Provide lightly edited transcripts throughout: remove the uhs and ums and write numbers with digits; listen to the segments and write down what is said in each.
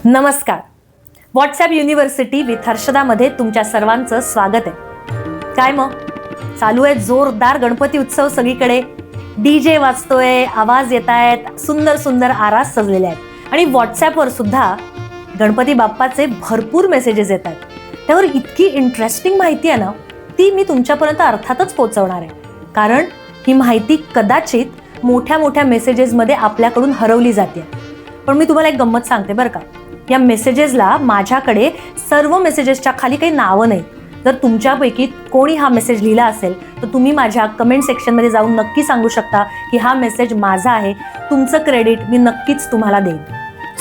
नमस्कार. WhatsApp university with हर्षदामध्ये तुमच्या सर्वांचं स्वागत आहे. काय मग चालू आहे जोरदार गणपती उत्सव. सगळीकडे DJ वाजतोय, आवाज येत आहेत, सुंदर सुंदर आरास सजलेले आहेत आणि व्हॉट्सॲपवर सुद्धा गणपती बाप्पाचे भरपूर मेसेजेस येतात. त्यावर इतकी इंटरेस्टिंग माहिती आहे ना, ती मी तुमच्यापर्यंत अर्थातच पोहोचवणार आहे. कारण ही माहिती कदाचित मोठ्या मोठ्या मेसेजेसमध्ये आपल्याकडून हरवली जाते. पण मी तुम्हाला एक गंमत सांगते बरं का. या मेसेजेसला माझ्याकडे सर्व मेसेजेसच्या खाली काही नावं नाहीत. जर तुमच्यापैकी कोणी हा मेसेज लिहिला असेल तर तुम्ही माझ्या कमेंट सेक्शनमध्ये जाऊन नक्की सांगू शकता की हा मेसेज माझा आहे. तुमचं क्रेडिट मी नक्कीच तुम्हाला देईन.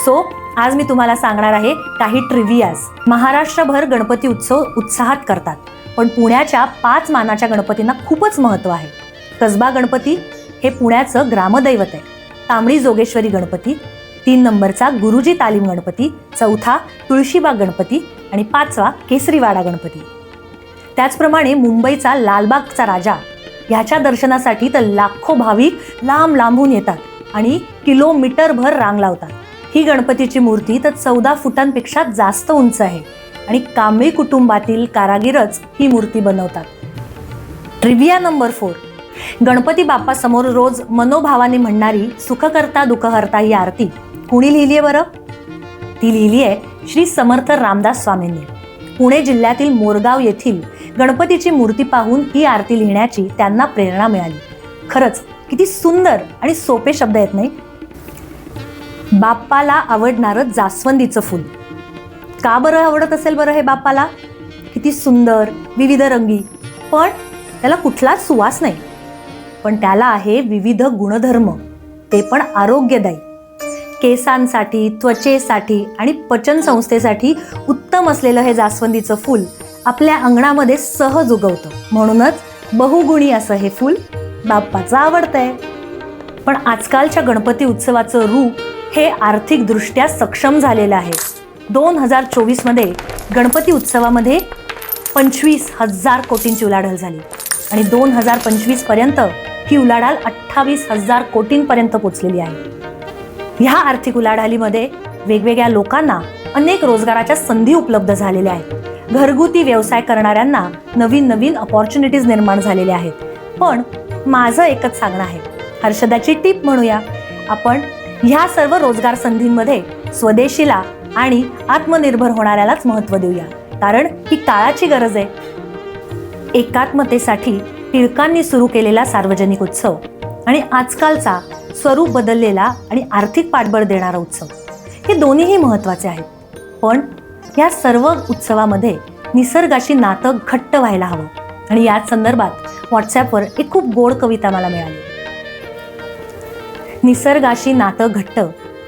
सो आज मी तुम्हाला सांगणार आहे काही ट्रिव्हियाज. महाराष्ट्रभर गणपती उत्सव उत्साहात करतात, पण पुण्याच्या 5 मानाच्या गणपतींना खूपच महत्त्व आहे. कसबा गणपती हे पुण्याचं ग्रामदैवत आहे. तांबडी जोगेश्वरी गणपती, 3 नंबरचा गुरुजी तालीम गणपती, 4था तुळशीबाग गणपती आणि 5वा केसरीवाडा गणपती. त्याचप्रमाणे मुंबईचा लालबागचा राजा ह्याच्या दर्शनासाठी तर लाखो भाविक लांब लांबून येतात आणि किलोमीटरभर रांग लावतात. ही गणपतीची मूर्ती तर 14 फुटांपेक्षा जास्त उंच आहे आणि कांबळी कुटुंबातील कारागीरच ही मूर्ती बनवतात. ट्रिव्हिया नंबर 4. गणपती बाप्पा समोर रोज मनोभावाने म्हणणारी सुखकर्ता दुःखहर्ता ही आरती कुणी लिहिली आहे बरं? ती लिहिली आहे श्री समर्थ रामदास स्वामींनी. पुणे जिल्ह्यातील मोरगाव येथील गणपतीची मूर्ती पाहून ही आरती लिहिण्याची त्यांना प्रेरणा मिळाली. खरंच किती सुंदर आणि सोपे शब्द आहेत नाही? बाप्पाला आवडणारं जास्वंदीचं फूल. का बरं आवडत असेल बरं हे बाप्पाला? किती सुंदर, विविध रंगी, पण त्याला कुठलाच सुवास नाही. पण त्याला आहे विविध गुणधर्म, ते पण आरोग्यदायी. केसांसाठी, त्वचेसाठी आणि पचन संस्थेसाठी उत्तम असलेलं हे जास्वंदीचं फूल आपल्या अंगणामध्ये सहज उगवतं. म्हणूनच बहुगुणी असं हे फूल बाप्पाचं आवडतंय. पण आजकालच्या गणपती उत्सवाचं रूप हे आर्थिकदृष्ट्या सक्षम झालेलं आहे. 2024मध्ये गणपती उत्सवामध्ये 25,000 कोटींची उलाढाल झाली आणि 2025 पर्यंत ही उलाढाल 28,000 कोटींपर्यंत पोहोचलेली आहे. ह्या आर्थिक उलाढालीमध्ये वेगवेगळ्या लोकांना अनेक रोजगाराच्या संधी उपलब्ध झालेल्या आहेत. घरगुती व्यवसाय करणाऱ्यांना नवीन नवीन अपॉर्च्युनिटीज निर्माण झालेल्या आहेत. पण माझं एकच सांगणं आहे, हर्षदाची टीप म्हणूया आपण, ह्या सर्व रोजगार संधींमध्ये स्वदेशीला आणि आत्मनिर्भर होणाऱ्यालाच महत्त्व देऊया. कारण ही काळाची गरज आहे. एकात्मतेसाठी टिळकांनी सुरू केलेला सार्वजनिक उत्सव आणि आजकालचा स्वरूप बदललेला आणि आर्थिक पाठबळ देणारा उत्सव, हे दोन्हीही महत्त्वाचे आहेत. पण या सर्व उत्सवामध्ये निसर्गाशी नातं घट्ट व्हायला हवं. आणि याच संदर्भात व्हॉट्सॲपवर एक खूप गोड कविता मला मिळाली. निसर्गाशी नातं घट्ट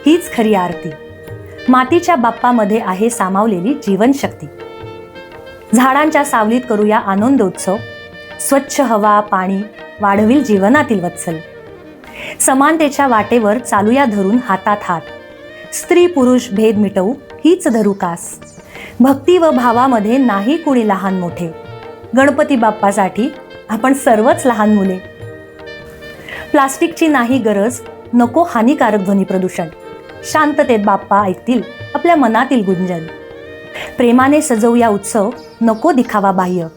हीच खरी आरती. मातीच्या बाप्पामध्ये आहे सामावलेली जीवनशक्ती. झाडांच्या सावलीत करूया आनंद उत्सव. स्वच्छ हवा पाणी वाढविल जीवनातील वत्सल. समानतेच्या वाटेवर चालूया धरून हातात हात. स्त्री पुरुष भेद मिटवू हीच धरू कास. भक्ती व भावामध्ये नाही कुणी लहान मोठे. गणपती बाप्पासाठी आपण सर्वच लहान मुले. प्लास्टिकची नाही गरज, नको हानिकारक ध्वनी प्रदूषण. शांततेत बाप्पा ऐकतील आपल्या मनातील गुंजन. प्रेमाने सजवूया उत्सव, नको दिखावा बाह्य.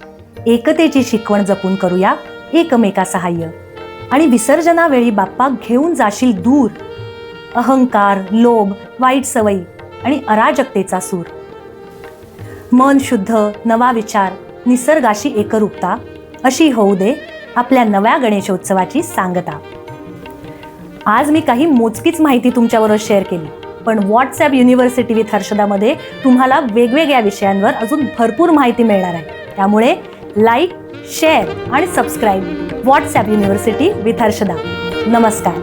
एकतेची शिकवण जपून करूया एकमेका सहाय्य. आणि विसर्जनावेळी बाप्पा घेऊन जाशील दूर अहंकार, लोभ, वाईट सवयी आणि अराजकतेचा सूर. मन शुद्ध, नवा विचार, निसर्गाशी एकरूपता अशी होऊ दे आपल्या नव्या गणेशोत्सवाची सांगता. आज मी काही मोजकीच माहिती तुमच्याबरोबर शेअर केली, पण व्हॉट्सॲप युनिव्हर्सिटी विथ हर्षदामध्ये तुम्हाला वेगवेगळ्या विषयांवर अजून भरपूर माहिती मिळणार आहे. त्यामुळे लाईक, शेअर आणि subscribe WhatsApp university with Harshada. नमस्कार.